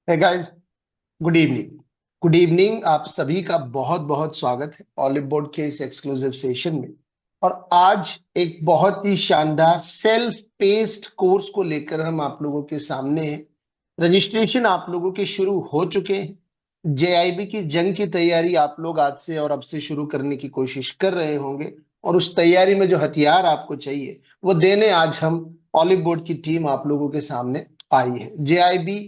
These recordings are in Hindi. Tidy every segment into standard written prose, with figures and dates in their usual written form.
है guys. Good evening. Good evening, आप सभी का बहुत बहुत स्वागत है ऑलिव बोर्ड के इस एक्सक्लूसिव सेशन में। और आज एक बहुत ही शानदार सेल्फ पेस्ड कोर्स को लेकर हम आप लोगों के सामने हैं। रजिस्ट्रेशन आप लोगों के शुरू हो चुके हैं। जेआईबी की जंग की तैयारी आप लोग आज से और अब से शुरू करने की कोशिश कर रहे होंगे। और उस तैयारी में जो हथियार आपको चाहिए वो देने आज हम ऑलिव बोर्ड की टीम आप लोगों के सामने आई है। जेआईबी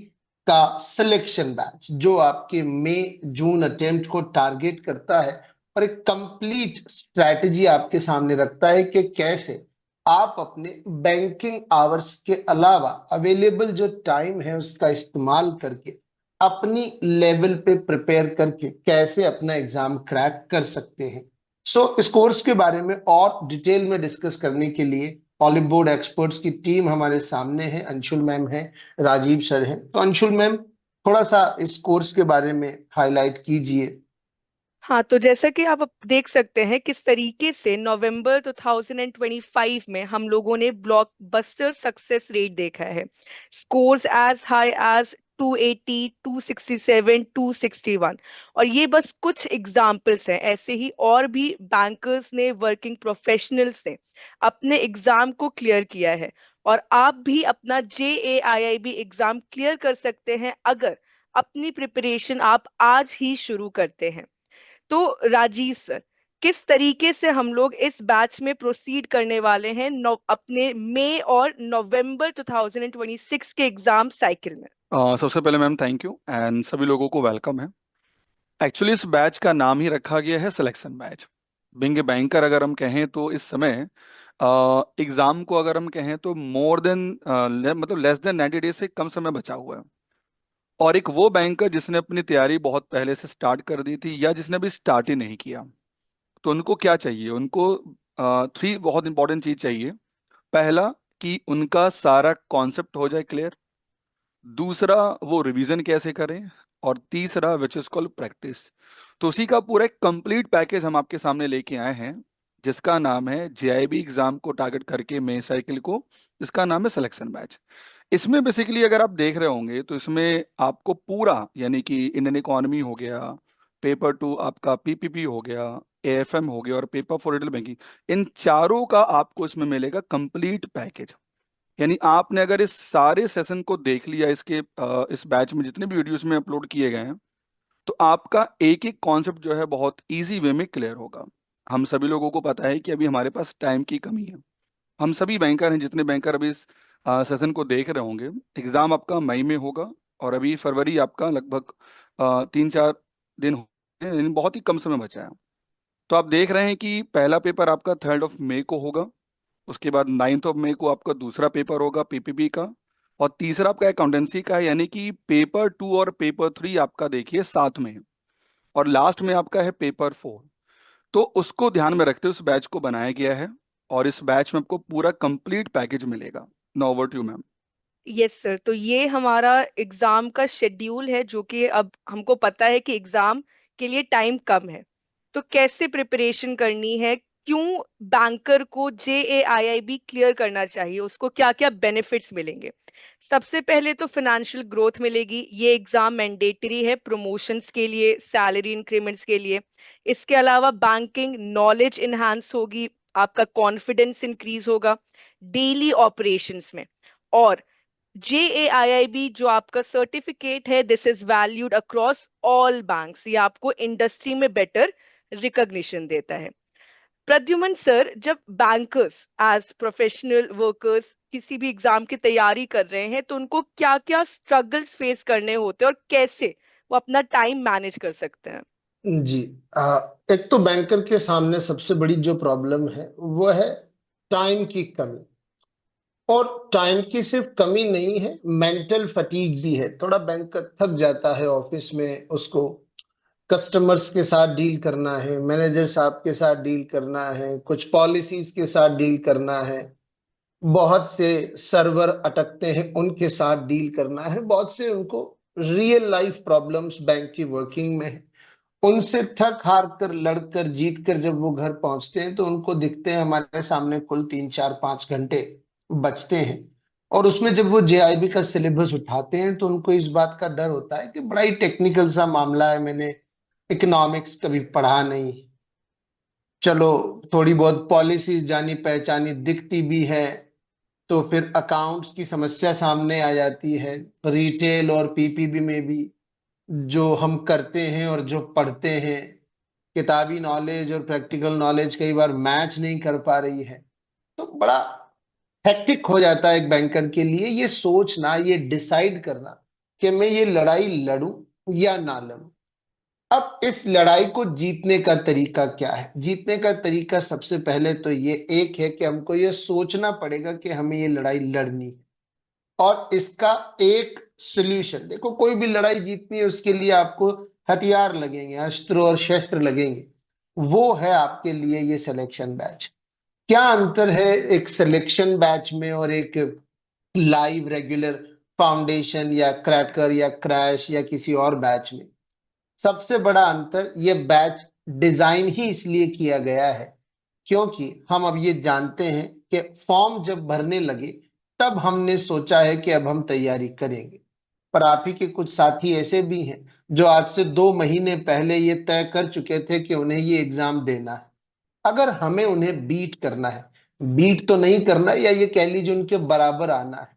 का सिलेक्शन बैच जो आपके मई जून अटेम्प्ट को टारगेट करता है और एक कंप्लीट स्ट्रैटेजी आपके सामने रखता है कि कैसे आप अपने बैंकिंग आवर्स के अलावा अवेलेबल जो टाइम है उसका इस्तेमाल करके अपनी लेवल पे प्रिपेयर करके कैसे अपना एग्जाम क्रैक कर सकते हैं। इस कोर्स के बारे में और डिटेल में डिस्कस करने के लिए ऑलिव बोर्ड एक्सपर्ट्स की टीम हमारे सामने है। अंशुल मैम है, राजीव सर हैं। तो अंशुल मैम, थोड़ा सा इस कोर्स के बारे में हाईलाइट कीजिए। हाँ, तो जैसा कि आप अब देख सकते हैं किस तरीके से नवंबर 2025 में हम लोगों ने ब्लॉकबस्टर सक्सेस रेट देखा है। Scores as high as 280, 267, 261। और ये बस कुछ एग्जाम्पल्स हैं, ऐसे ही और भी बैंकर्स ने, वर्किंग प्रोफेशनल्स ने अपने एग्जाम को क्लियर किया है। और आप भी अपना JAIIB एग्जाम क्लियर कर सकते हैं अगर अपनी प्रिपरेशन आप आज ही शुरू करते हैं। तो राजीव सर, किस तरीके से हम लोग इस बैच में प्रोसीड करने वाले हैं अपने मई और नवंबर 2026 के एग्जाम साइकिल में। सबसे पहले मैम थैंक यू एंड सभी लोगों को वेलकम है। एक्चुअली इस बैच का नाम ही रखा गया है selection batch. Being a banker अगर हम कहें तो इस समय एग्जाम को अगर हम कहें तो मोर देन मतलब लेस देन 90 डेज से कम समय बचा हुआ है। और एक वो बैंकर जिसने अपनी तैयारी बहुत पहले से स्टार्ट कर दी थी या जिसने अभी स्टार्ट ही नहीं किया, तो उनको क्या चाहिए? उनको थ्री बहुत इंपॉर्टेंट चीज चाहिए। पहला, कि उनका सारा कॉन्सेप्ट हो जाए क्लियर। दूसरा, वो रिवीजन कैसे करें। और तीसरा, विच इज कॉल्ड प्रैक्टिस। तो उसी का पूरा एक कंप्लीट पैकेज हम आपके सामने लेके आए हैं, जिसका नाम है JIB एग्जाम को टारगेट करके मे साइकिल को। इसका नाम है सिलेक्शन बैच। इसमें बेसिकली अगर आप देख रहे होंगे तो इसमें आपको पूरा, यानी कि इंडियन इकोनॉमी हो गया, पेपर टू आपका PPP हो गया, AFM हो गया और पेपर फॉर रिटेल बैंकिंग, इन चारों का आपको इसमें मिलेगा कंप्लीट पैकेज। यानी आपने अगर इस सारे सेशन को देख लिया, इस बैच में जितने भी वीडियोस में अपलोड किए गए हैं, तो आपका एक एक कॉन्सेप्ट जो है बहुत इजी वे में क्लियर होगा। हम सभी लोगों को पता है कि अभी हमारे पास टाइम की कमी है। हम सभी बैंकर हैं, जितने बैंकर अभी इस सेशन को देख रहे होंगे। एग्जाम आपका मई में होगा और अभी फरवरी आपका लगभग 3-4 दिन हो गए हैं, यानी बहुत ही कम समय बचा है। तो आप देख रहे हैं कि पहला पेपर आपका 3 मई को होगा। उसके बाद 9 मई को आपका दूसरा पेपर होगा PPP का। और तीसरा आपका अकाउंटेंसी का है, यानी कि पेपर 2 और पेपर 3 आपका देखिए साथ में है। और लास्ट में आपका है पेपर 4। तो उसको ध्यान में रखते हुए उस बैच को बनाया गया है। और इस बैच में आपको पूरा कंप्लीट पैकेज मिलेगा। Now over to you ma'am. Yes sir, तो ये हमारा एग्जाम का शेड्यूल है, जो कि अब हमको पता है कि एग्जाम के लिए टाइम कम है। तो कैसे प्रिपरेशन करनी है, क्यों बैंकर को JAIIB क्लियर करना चाहिए, उसको क्या क्या बेनिफिट्स मिलेंगे। सबसे पहले तो फाइनेंशियल ग्रोथ मिलेगी। ये एग्जाम मैंडेटरी है प्रमोशंस के लिए, सैलरी इंक्रीमेंट्स के लिए। इसके अलावा बैंकिंग नॉलेज इनहांस होगी, आपका कॉन्फिडेंस इंक्रीज होगा डेली ऑपरेशंस में। और JAIIB जो आपका सर्टिफिकेट है, this is valued across all banks. ये आपको इंडस्ट्री में बेटर रिकॉग्निशन देता है। प्रद्युमन सर, जब बैंकर्स एज प्रोफेशनल वर्कर्स किसी भी एग्जाम की तैयारी कर रहे हैं, तो उनको क्या क्या स्ट्रगल्स फेस करने होते हैं और कैसे वो अपना टाइम मैनेज कर सकते हैं। जी। एक तो बैंकर के सामने सबसे बड़ी जो प्रॉब्लम है वो है टाइम की कमी। और टाइम की सिर्फ कमी नहीं है, मेंटल फटीग भी है। थोड़ा बैंकर थक जाता है ऑफिस में, उसको कस्टमर्स के साथ डील करना है, मैनेजर साहब के साथ डील करना है, कुछ पॉलिसीज के साथ डील करना है, बहुत से सर्वर अटकते हैं उनके साथ डील करना है, बहुत से उनको रियल लाइफ प्रॉब्लम्स बैंक की वर्किंग में है। उनसे थक हार कर लड़कर जीत कर जब वो घर पहुंचते हैं तो उनको दिखते हैं हमारे सामने कुल 3 4 5 घंटे बचते हैं। और उसमें जब वो जेआईबी का सिलेबस उठाते हैं तो उनको इस बात का डर होता है कि बड़ा ही टेक्निकल सा मामला है, मैंने इकोनॉमिक्स कभी पढ़ा नहीं, चलो थोड़ी बहुत पॉलिसीज जानी पहचानी दिखती भी है, तो फिर अकाउंट्स की समस्या सामने आ जाती है। रिटेल और पीपीबी में भी जो हम करते हैं और जो पढ़ते हैं, किताबी नॉलेज और प्रैक्टिकल नॉलेज कई बार मैच नहीं कर पा रही है। तो बड़ा हेक्टिक हो जाता है एक बैंकर के लिए ये सोचना, ये डिसाइड करना कि मैं ये लड़ाई लड़ूं या ना लड़ूं। अब इस लड़ाई को जीतने का तरीका क्या है? जीतने का तरीका सबसे पहले तो ये एक है कि हमको ये सोचना पड़ेगा कि हमें ये लड़ाई लड़नी है, और इसका एक सोल्यूशन देखो। कोई भी लड़ाई जीतनी है उसके लिए आपको हथियार लगेंगे, अस्त्र और शस्त्र लगेंगे। वो है आपके लिए ये सिलेक्शन बैच। क्या अंतर है एक सिलेक्शन बैच में और एक लाइव रेगुलर फाउंडेशन या क्रैकर या क्रैश या किसी और बैच में? सबसे बड़ा अंतर, ये बैच डिजाइन ही इसलिए किया गया है क्योंकि हम अब ये जानते हैं कि फॉर्म जब भरने लगे तब हमने सोचा है कि अब हम तैयारी करेंगे। पर आप ही के कुछ साथी ऐसे भी हैं जो आज से 2 महीने पहले ये तय कर चुके थे कि उन्हें ये एग्जाम देना है। अगर हमें उन्हें बीट करना है, बीट तो नहीं करना, या ये कह लीजिए उनके बराबर आना है,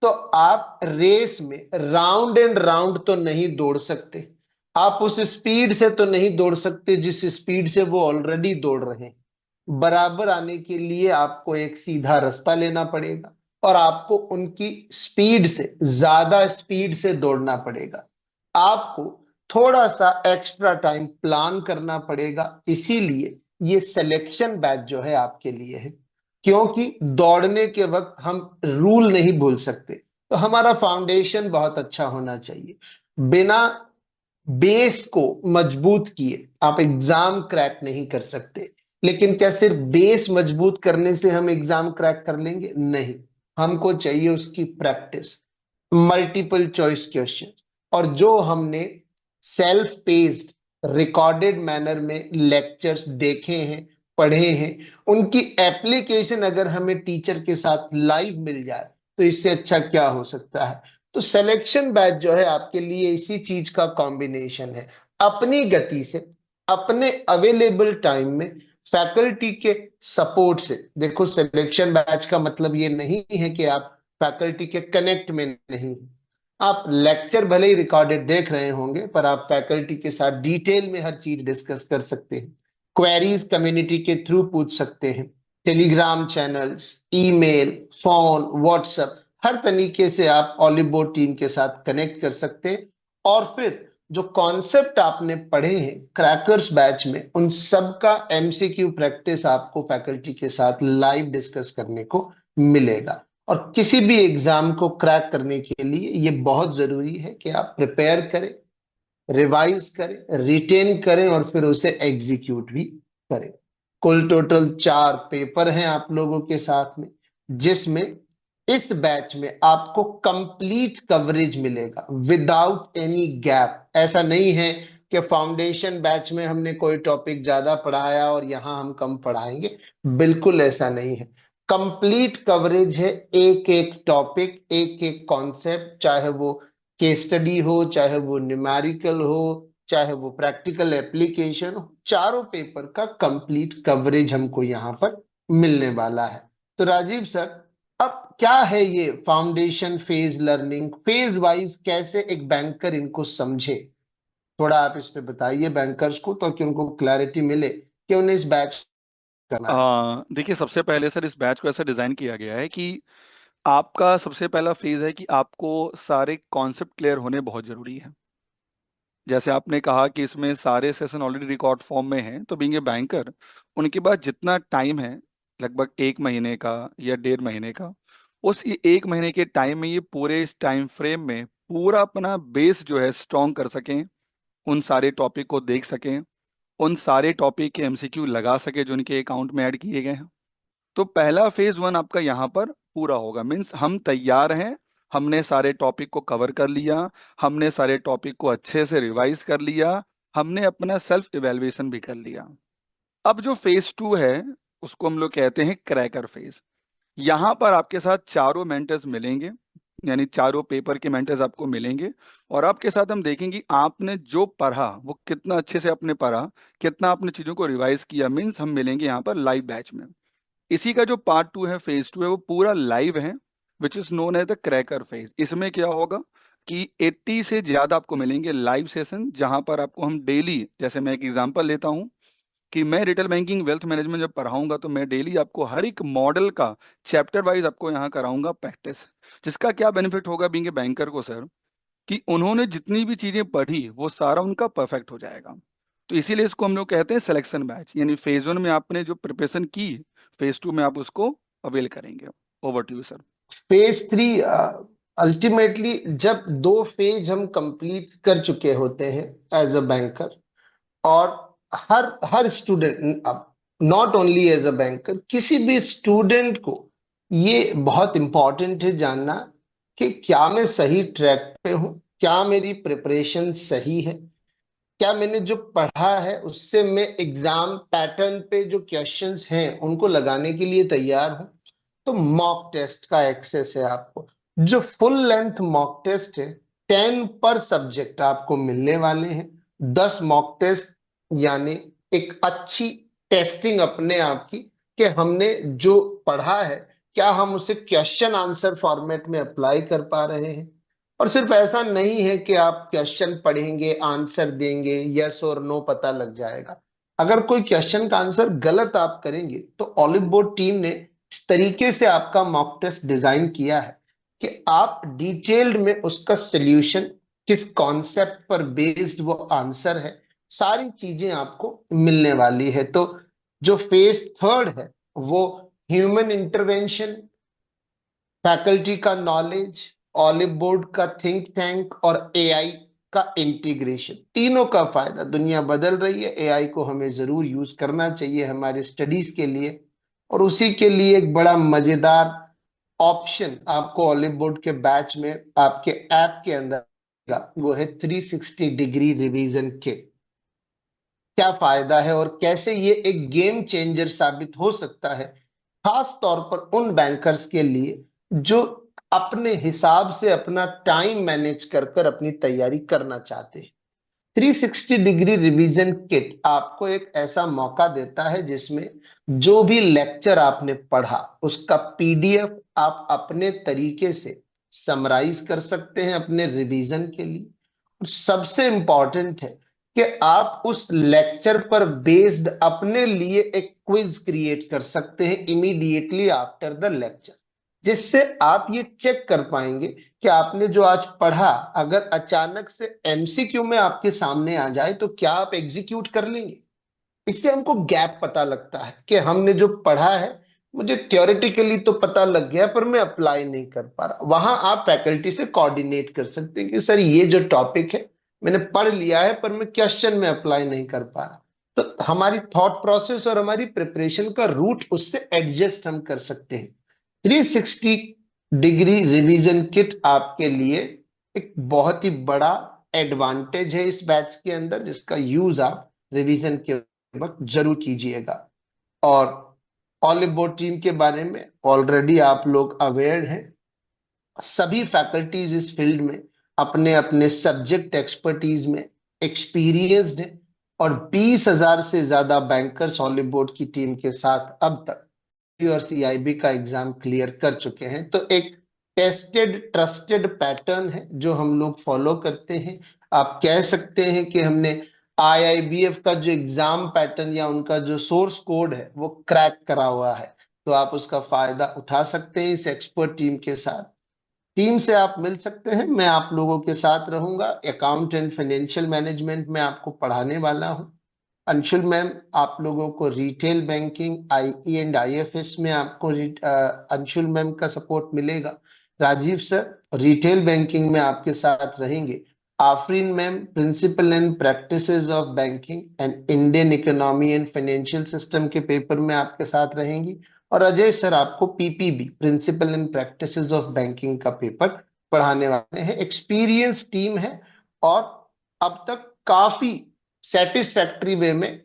तो आप रेस में राउंड एंड राउंड तो नहीं दौड़ सकते। आप उस स्पीड से तो नहीं दौड़ सकते जिस स्पीड से वो ऑलरेडी दौड़ रहे हैं। बराबर आने के लिए आपको एक सीधा रास्ता लेना पड़ेगा और आपको उनकी स्पीड से, ज्यादा स्पीड से दौड़ना पड़ेगा। आपको थोड़ा सा एक्स्ट्रा टाइम प्लान करना पड़ेगा। इसीलिए ये सिलेक्शन बैच जो है आपके लिए है, क्योंकि दौड़ने के वक्त हम रूल नहीं भूल सकते। तो हमारा फाउंडेशन बहुत अच्छा होना चाहिए। बिना बेस को मजबूत किए आप एग्जाम क्रैक नहीं कर सकते। लेकिन क्या सिर्फ बेस मजबूत करने से हम एग्जाम क्रैक कर लेंगे? नहीं, हमको चाहिए उसकी प्रैक्टिस, मल्टीपल चॉइस क्वेश्चन। और जो हमने सेल्फ पेस्ड रिकॉर्डेड मैनर में लेक्चर्स देखे हैं, पढ़े हैं, उनकी एप्लीकेशन अगर हमें टीचर के साथ लाइव मिल जाए तो इससे अच्छा क्या हो सकता है? तो सिलेक्शन बैच जो है आपके लिए इसी चीज का कॉम्बिनेशन है। अपनी गति से, अपने अवेलेबल टाइम में, फैकल्टी के सपोर्ट से। देखो, सिलेक्शन बैच का मतलब ये नहीं है कि आप फैकल्टी के कनेक्ट में नहीं, आप लेक्चर भले ही रिकॉर्डेड देख रहे होंगे पर आप फैकल्टी के साथ डिटेल में हर चीज डिस्कस कर सकते हैं। क्वेरीज कम्युनिटी के थ्रू पूछ सकते हैं। Telegram channels, email, phone, WhatsApp, हर तरीके से आप ऑलिव बोर्ड टीम के साथ कनेक्ट कर सकते हैं। और फिर जो कॉन्सेप्ट आपने पढ़े हैं क्रैकर्स बैच में, उन सब का एमसीक्यू प्रैक्टिस आपको फैकल्टी के साथ लाइव डिस्कस करने को मिलेगा। और किसी भी एग्जाम को क्रैक करने के लिए ये बहुत जरूरी है कि आप प्रिपेयर करें, रिवाइज करें, रिटेन करें और फिर उसे एग्जीक्यूट भी करें। कुल टोटल 4 पेपर हैं आप लोगों के साथ में, जिसमें इस बैच में आपको कंप्लीट कवरेज मिलेगा विदाउट एनी गैप। ऐसा नहीं है कि फाउंडेशन बैच में हमने कोई टॉपिक ज्यादा पढ़ाया और यहां हम कम पढ़ाएंगे, बिल्कुल ऐसा नहीं है। कंप्लीट कवरेज है, एक एक टॉपिक, एक एक कॉन्सेप्ट, चाहे वो केस स्टडी हो, चाहे वो न्यूमेरिकल हो, चाहे वो प्रैक्टिकल एप्लीकेशन हो, चारों पेपर का कंप्लीट कवरेज हमको यहाँ पर मिलने वाला है। तो राजीव सर, अब क्या है ये foundation phase learning, phase wise कैसे एक बैंकर इनको समझे? थोड़ा आप इस पे बताइए बैंकर्स को, तो कि उनको क्लैरिटी मिले कि उन्हें इस बैच करना है। देखिए, सबसे पहले सर इस बैच को ऐसा डिजाइन किया गया है कि आपका सबसे पहला फेज है कि आपको सारे कॉन्सेप्ट क्लियर होने बहुत जरूरी है। जैसे आपने कहा कि इसमें सारे सेशन ऑलरेडी रिकॉर्ड फॉर्म में हैं, तो बीइंग ए बैंकर उनके पास जितना टाइम है, लगभग 1 महीने का या 1.5 महीने का, उस ये 1 महीने के टाइम में ये पूरे इस टाइम फ्रेम में पूरा अपना बेस जो है स्ट्रॉन्ग कर सकें, उन सारे टॉपिक को देख सकें, उन सारे टॉपिक के एमसीक्यू लगा सके जो उनके अकाउंट में ऐड किए गए हैं। तो पहला फेज 1 आपका यहाँ पर पूरा होगा, मीन्स हम तैयार हैं, हमने सारे टॉपिक को कवर कर लिया, हमने सारे टॉपिक को अच्छे से रिवाइज कर लिया, हमने अपना सेल्फ इवेल्युएशन भी कर लिया। अब जो फेज 2 है उसको हम लोग कहते हैं क्रैकर फेज। यहाँ पर आपके साथ चारों मेंटर्स मिलेंगे, यानी चारों पेपर के मेंटर्स आपको मिलेंगे, और आपके साथ हम देखेंगे आपने जो पढ़ा वो कितना अच्छे से आपने पढ़ा, कितना आपने चीज़ों को रिवाइज किया। मीन्स हम मिलेंगे यहाँ पर लाइव बैच में। इसी का जो पार्ट 2 है, फेज 2 है, वो पूरा लाइव है, which is known as the cracker phase. इसमें क्या होगा कि 80 से ज्यादा आपको मिलेंगे लाइव सेशन, जहां पर आपको हम डेली, जैसे मैं एक एग्जांपल लेता हूं कि मैं रिटेल बैंकिंग वेल्थ मैनेजमेंट जब पढ़ाऊंगा तो मैं डेली आपको हर एक मॉडल का चैप्टर वाइज आपको यहाँ कराऊंगा प्रैक्टिस। जिसका क्या बेनिफिट होगा बीइंग ए बैंकर को सर, कि उन्होंने जितनी भी चीजें पढ़ी वो सारा उनका परफेक्ट हो जाएगा। तो इसीलिए इसको हम लोग कहते हैं सिलेक्शन बैच, यानी फेज 1 में आपने जो प्रिपरेशन की, फेज 2 में आप उसको अवेल करेंगे। Over to you sir. Phase 3, ultimately जब 2 फेज हम कंप्लीट कर चुके होते हैं एज अ बैंकर, और हर हर student, not only as a banker, किसी भी स्टूडेंट को ये बहुत इंपॉर्टेंट है जानना कि क्या मैं सही ट्रैक पे हूँ, क्या मेरी प्रिपरेशन सही है, क्या मैंने जो पढ़ा है उससे मैं एग्जाम पैटर्न पे जो क्वेश्चंस हैं उनको लगाने के लिए तैयार हूँ। तो मॉक टेस्ट का एक्सेस है आपको। जो फुल लेंथ मॉक टेस्ट है, 10 पर सब्जेक्ट आपको मिलने वाले हैं। 10 मॉक टेस्ट यानी एक अच्छी टेस्टिंग अपने आप की, कि हमने जो पढ़ा है क्या हम उसे क्वेश्चन आंसर फॉर्मेट में अप्लाई कर पा रहे हैं। और सिर्फ ऐसा नहीं है कि आप क्वेश्चन पढ़ेंगे आंसर देंगे यस और नो पता लग जाएगा। अगर कोई क्वेश्चन का आंसर गलत आप करेंगे तो ऑलिव बोर्ड टीम ने इस तरीके से आपका मॉक टेस्ट डिजाइन किया है कि आप डिटेल्ड में उसका सॉल्यूशन, किस कॉन्सेप्ट पर बेस्ड वो आंसर है, सारी चीजें आपको मिलने वाली है। तो जो फेज 3 है वो ह्यूमन इंटरवेंशन, फैकल्टी का नॉलेज, ऑलिव बोर्ड का थिंक टैंक और एआई का इंटीग्रेशन, तीनों का फायदा। दुनिया बदल रही है, एआई को हमें जरूर यूज करना चाहिए हमारे स्टडीज के लिए, और उसी के लिए एक बड़ा मजेदार ऑप्शन आपको ऑलिव बोर्ड के बैच में आपके ऐप के अंदर मिलेगा, वो है 360 डिग्री रिवीजन किट। क्या फायदा है और कैसे ये एक गेम चेंजर साबित हो सकता है, खास तौर पर उन बैंकर्स के लिए जो अपने हिसाब से अपना टाइम मैनेज कर कर अपनी तैयारी करना चाहते हैं। 360 डिग्री रिवीजन किट आपको एक ऐसा मौका देता है जिसमें जो भी लेक्चर आपने पढ़ा उसका पीडीएफ आप अपने तरीके से समराइज कर सकते हैं अपने रिवीजन के लिए। और सबसे इंपॉर्टेंट है कि आप उस लेक्चर पर बेस्ड अपने लिए एक क्विज क्रिएट कर सकते हैं इमीडिएटली आफ्टर द लेक्चर, जिससे आप ये चेक कर पाएंगे कि आपने जो आज पढ़ा अगर अचानक से एमसीक्यू में आपके सामने आ जाए तो क्या आप एग्जीक्यूट कर लेंगे। इससे हमको गैप पता लगता है कि हमने जो पढ़ा है मुझे थियोरेटिकली तो पता लग गया पर मैं अप्लाई नहीं कर पा रहा। वहां आप फैकल्टी से कोऑर्डिनेट कर सकते हैं कि सर ये जो टॉपिक है मैंने पढ़ लिया है पर मैं क्वेश्चन में अप्लाई नहीं कर पा रहा। तो हमारी थॉट प्रोसेस और हमारी प्रिपरेशन का रूट उससे एडजस्ट हम कर सकते हैं। 360 डिग्री रिवीजन किट आपके लिए एक बहुत ही बड़ा एडवांटेज है इस बैच के अंदर, जिसका यूज आप रिवीजन के वक्त जरूर कीजिएगा। और ऑलिव बोर्ड टीम के बारे में ऑलरेडी आप लोग अवेयर हैं। सभी फैकल्टीज इस फील्ड में अपने अपने सब्जेक्ट एक्सपर्टीज में एक्सपीरियंस्ड हैं, और 20,000 से ज्यादा बैंकर्स ऑलिव बोर्ड की टीम के साथ अब तक और सीआईबी का एग्जाम क्लियर कर चुके हैं। तो एक टेस्टेड ट्रस्टेड पैटर्न है जो हम लोग फॉलो करते हैं। आप कह सकते हैं कि हमने आईआईबीएफ का जो एग्जाम पैटर्न या उनका जो सोर्स कोड है वो क्रैक करा हुआ है। तो आप उसका फायदा उठा सकते हैं इस एक्सपर्ट टीम के साथ। टीम से आप मिल सकते हैं, मैं आप लोगों के साथ रहूंगा। अकाउंट एंड फाइनेंशियल मैनेजमेंट में आपको पढ़ाने वाला हूं। अंशुल मैम आप लोगों को retail banking IE and IFS में आपको अंशुल मैम का सपोर्ट मिलेगा। राजीव सर रिटेल बैंकिंग में आपके साथ रहेंगे। Aafreen ma'am principle and practices of banking and Indian economy and financial system के पेपर में आपके साथ रहेंगी। और अजय सर आपको PPB principle and practices of banking का पेपर पढ़ाने वाले हैं। एक्सपीरियंस टीम है और अब तक काफी सेटिस्फैक्टरी वे में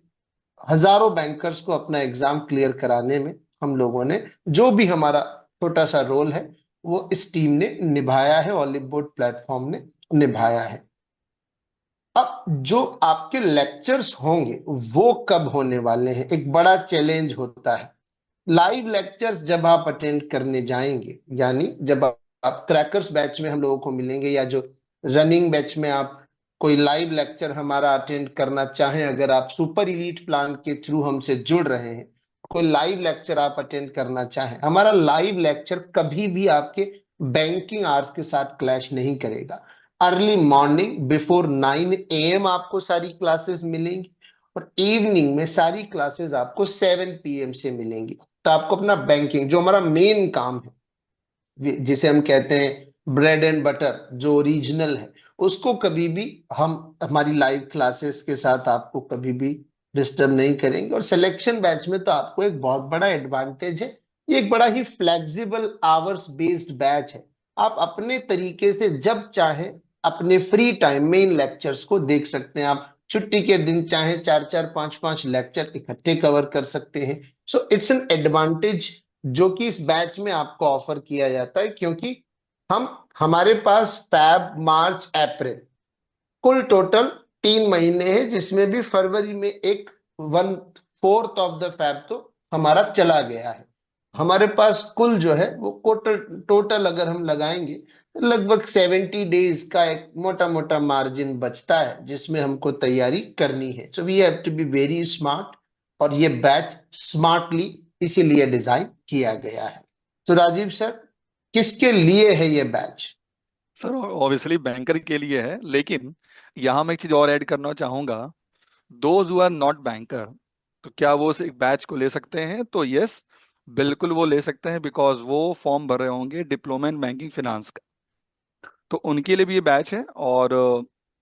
हजारों बैंकर्स को अपना एग्जाम क्लियर कराने में हम लोगों ने जो भी हमारा छोटा सा रोल है वो इस टीम ने निभाया है, ऑलिव बोर्ड प्लेटफॉर्म ने निभाया है। अब जो आपके लेक्चर्स होंगे वो कब होने वाले हैं, एक बड़ा चैलेंज होता है। लाइव लेक्चर्स जब आप अटेंड करने जाएंगे, यानी जब आप क्रैकर्स बैच में हम लोगों को मिलेंगे, या जो रनिंग बैच में आप कोई लाइव लेक्चर हमारा अटेंड करना चाहें, अगर आप सुपर इलीट प्लान के थ्रू हमसे जुड़ रहे हैं, कोई लाइव लेक्चर आप अटेंड करना चाहें, हमारा लाइव लेक्चर कभी भी आपके बैंकिंग आवर्स के साथ क्लैश नहीं करेगा। अर्ली मॉर्निंग बिफोर 9 AM आपको सारी क्लासेस मिलेंगी, और इवनिंग में सारी क्लासेस आपको 7 PM से मिलेंगी। तो आपको अपना बैंकिंग, जो हमारा मेन काम है, जिसे हम कहते हैं ब्रेड एंड बटर, जो ओरिजिनल है, उसको कभी भी हम हमारी लाइव क्लासेस के साथ आपको कभी भी डिस्टर्ब नहीं करेंगे। और सिलेक्शन बैच में तो आपको एक बहुत बड़ा एडवांटेज है, ये एक बड़ा ही फ्लेक्सिबल आवर्स बेस्ड बैच है। आप अपने तरीके से जब चाहे अपने फ्री टाइम में इन लेक्चर्स को देख सकते हैं। आप छुट्टी के दिन चाहे 4-4, 5-5 लेक्चर इकट्ठे कवर कर सकते हैं। सो इट्स एन एडवांटेज जो कि इस बैच में आपको ऑफर किया जाता है, क्योंकि हम हमारे पास फैब, मार्च, अप्रैल कुल टोटल 3 महीने हैं, जिसमें भी फरवरी में एक 1/4 ऑफ द फैब तो हमारा चला गया है। हमारे पास कुल जो है वो टोटल टोटल अगर हम लगाएंगे तो लगभग 70 डेज का एक मोटा मोटा मार्जिन बचता है, जिसमें हमको तैयारी करनी है। So we have to be very smart, और ये बैच स्मार्टली इसीलिए डिजाइन किया गया है। तो राजीव सर, किसके लिए है ये बैच? सर ऑब्वियसली बैंकर के लिए है, लेकिन यहाँ मैं एक चीज और ऐड करना चाहूंगा। Those who are not banker, तो क्या वो उस एक बैच को ले सकते हैं? तो यस, बिल्कुल वो ले सकते हैं, बिकॉज वो फॉर्म भर रहे होंगे डिप्लोमा इन बैंकिंग फिनांस का। तो उनके लिए भी ये बैच है। और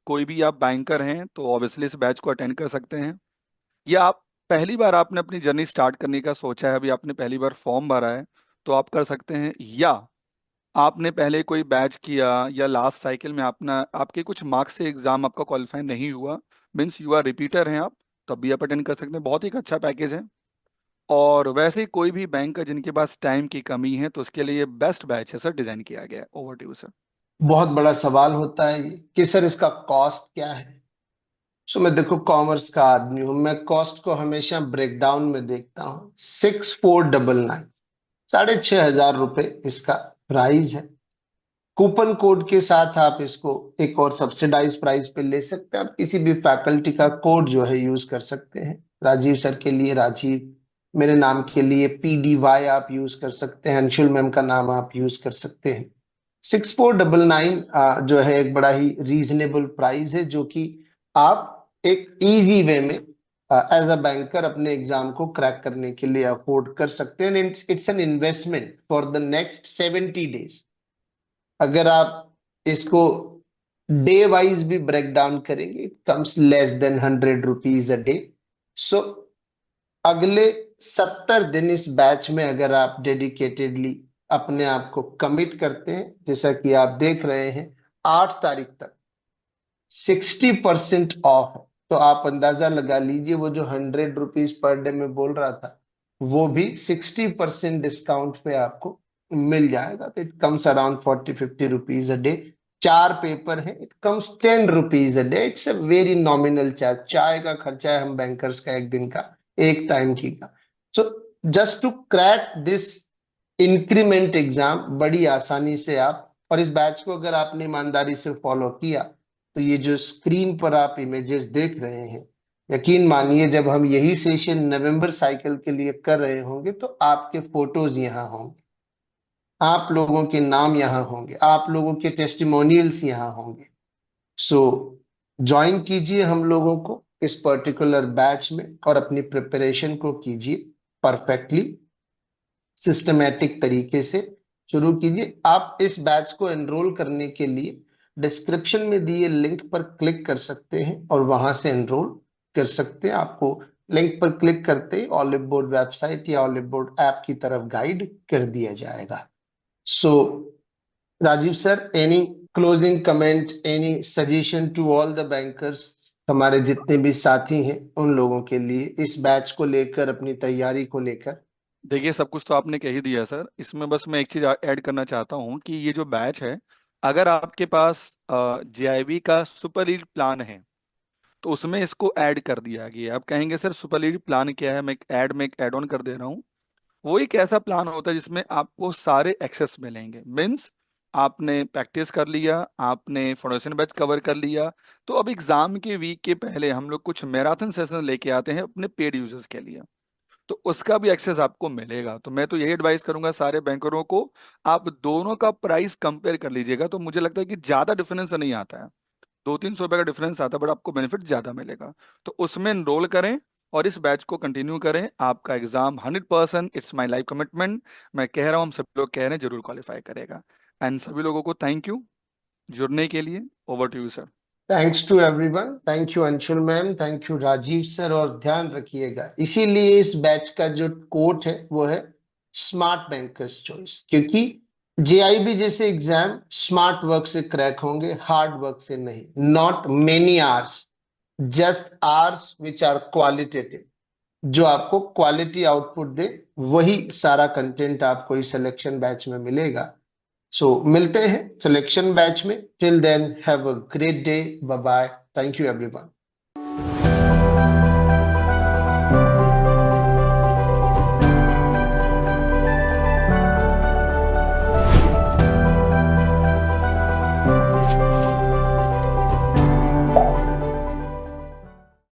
कोई भी आप बैंकर हैं तो ऑब्वियसली इस बैच को अटेंड कर सकते हैं। या आप पहली बार आपने अपनी जर्नी स्टार्ट करने का सोचा है, अभी आपने पहली बार फॉर्म भरा है, तो आप कर सकते हैं। या आपने पहले कोई बैच किया, या लास्ट साइकिल में आपने आपके कुछ मार्क्स से एग्जाम आपका क्वालिफाई नहीं हुआ, मीन्स यू आर रिपीटर हैं आप, तब भी आप अटेंड कर सकते हैं। बहुत ही एक अच्छा पैकेज है। और वैसे ही कोई भी बैंक का जिनके पास टाइम की कमी है, तो उसके लिए बेस्ट बैच है सर, डिजाइन किया गया है। Over to you sir. बहुत बड़ा सवाल होता है ये कि सर इसका कॉस्ट क्या है। सो मैं देखो कॉमर्स का आदमी हूं, मैं कॉस्ट को हमेशा ब्रेकडाउन में देखता हूँ। 6499, 6500 रुपये इसका प्राइस है। कूपन कोड के साथ आप इसको एक और सब्सिडाइज प्राइस पे ले सकते हैं। आप किसी भी फैकल्टी का कोड जो है यूज कर सकते हैं। राजीव सर के लिए राजीव, मेरे नाम के लिए PDY आप यूज कर सकते हैं, अंशुल मैम का नाम आप यूज कर सकते हैं। 6499 जो है एक बड़ा ही रीजनेबल प्राइस है, जो कि आप एक इजी वे में एज अ बैंकर अपने एग्जाम को क्रैक करने के लिए अफोर्ड कर सकते हैं। It's an investment for the next 70 days. अगर आप इसको डे वाइज भी ब्रेक डाउन करेंगे, it comes less than 100 rupees a day. So अगले 70 दिन इस बैच में अगर आप डेडिकेटेडली अपने आप को कमिट करते हैं, जैसा कि आप देख रहे हैं 8 तारीख तक 60% ऑफ है, तो आप अंदाजा लगा लीजिए वो जो 100 रुपीज पर डे में बोल रहा था, वो भी 60% डिस्काउंट पे आपको मिल जाएगा। तो it comes around 40-50 rupees a day. 4 paper है, it comes 10 rupees a day. It's a very nominal charge. चाय का खर्चा है हम बैंकर्स का एक दिन का, एक टाइम की का। So just to crack this increment exam बड़ी आसानी से आप, और इस बैच को अगर आपने ईमानदारी से फॉलो किया, तो ये जो स्क्रीन पर आप इमेजेस देख रहे हैं, यकीन मानिए जब हम यही सेशन नवंबर साइकिल के लिए कर रहे होंगे तो आपके फोटोज यहाँ होंगे, आप लोगों के नाम यहाँ होंगे, आप लोगों के टेस्टिमोनियल्स यहाँ होंगे। सो ज्वाइन कीजिए हम लोगों को इस पर्टिकुलर बैच में, और अपनी प्रिपरेशन को कीजिए परफेक्टली सिस्टमेटिक तरीके से शुरू कीजिए। आप इस बैच को एनरोल करने के लिए डिस्क्रिप्शन में दिए लिंक पर क्लिक कर सकते हैं, और वहां से एनरोल कर सकते हैं। आपको लिंक पर क्लिक करते ही ऑलिव बोर्ड वेबसाइट या ऑलिव बोर्ड ऐप की तरफ गाइड कर दिया जाएगा। So Rajiv sir, any closing comment, any suggestion to all the bankers, हमारे जितने भी साथी हैं उन लोगों के लिए इस बैच को लेकर, अपनी तैयारी को लेकर? देखिए, सब कुछ तो आपने कह ही दिया सर। इसमें बस मैं एक चीज ऐड करना चाहता हूँ कि ये जो बैच है, अगर आपके पास जेआईबी का सुपर लीड प्लान है तो उसमें इसको ऐड कर दिया गया है। आप कहेंगे सर सुपर लीड प्लान क्या है, मैं एक ऐड ऑन कर दे रहा हूँ। वो एक ऐसा प्लान होता है जिसमें आपको सारे एक्सेस मिलेंगे। मीन्स आपने प्रैक्टिस कर लिया, आपने फाउंडेशन बैच कवर कर लिया, तो अब एग्जाम के वीक के पहले हम लोग कुछ मैराथन सेशन लेके आते हैं अपने पेड यूजर्स के लिए, तो उसका भी एक्सेस आपको मिलेगा। तो मैं तो यही एडवाइस करूंगा सारे बैंकरों को, आप दोनों का प्राइस कंपेयर कर लीजिएगा, तो मुझे लगता है कि ज्यादा डिफरेंस नहीं आता है। 200-300 रुपए का डिफरेंस आता है, बट आपको बेनिफिट ज्यादा मिलेगा। तो उसमें एनरोल करें और इस बैच को कंटिन्यू करें। आपका exam 100%, it's my life commitment, मैं कह रहा हूँ, हम सब लोग कह रहे हैं, जरूर क्वालिफाई करेगा। एंड सभी लोगों को थैंक यू जुड़ने के लिए। Over to you sir. Thanks to everyone, thank you Anshul ma'am, thank you Rajeev sir. और ध्यान रखिएगा, इसीलिए इस बैच का जो कोट है वो है स्मार्ट बैंकर्स चॉइस, क्योंकि जेआईबी जैसे एग्जाम स्मार्ट वर्क से क्रैक होंगे, हार्ड वर्क से नहीं। Not many hours, just hours which are qualitative, जो आपको क्वालिटी आउटपुट दे। वही सारा कंटेंट आपको इस सिलेक्शन बैच में मिलेगा। सो मिलते हैं सिलेक्शन बैच में। Till then have a great day, bye bye, thank you everyone.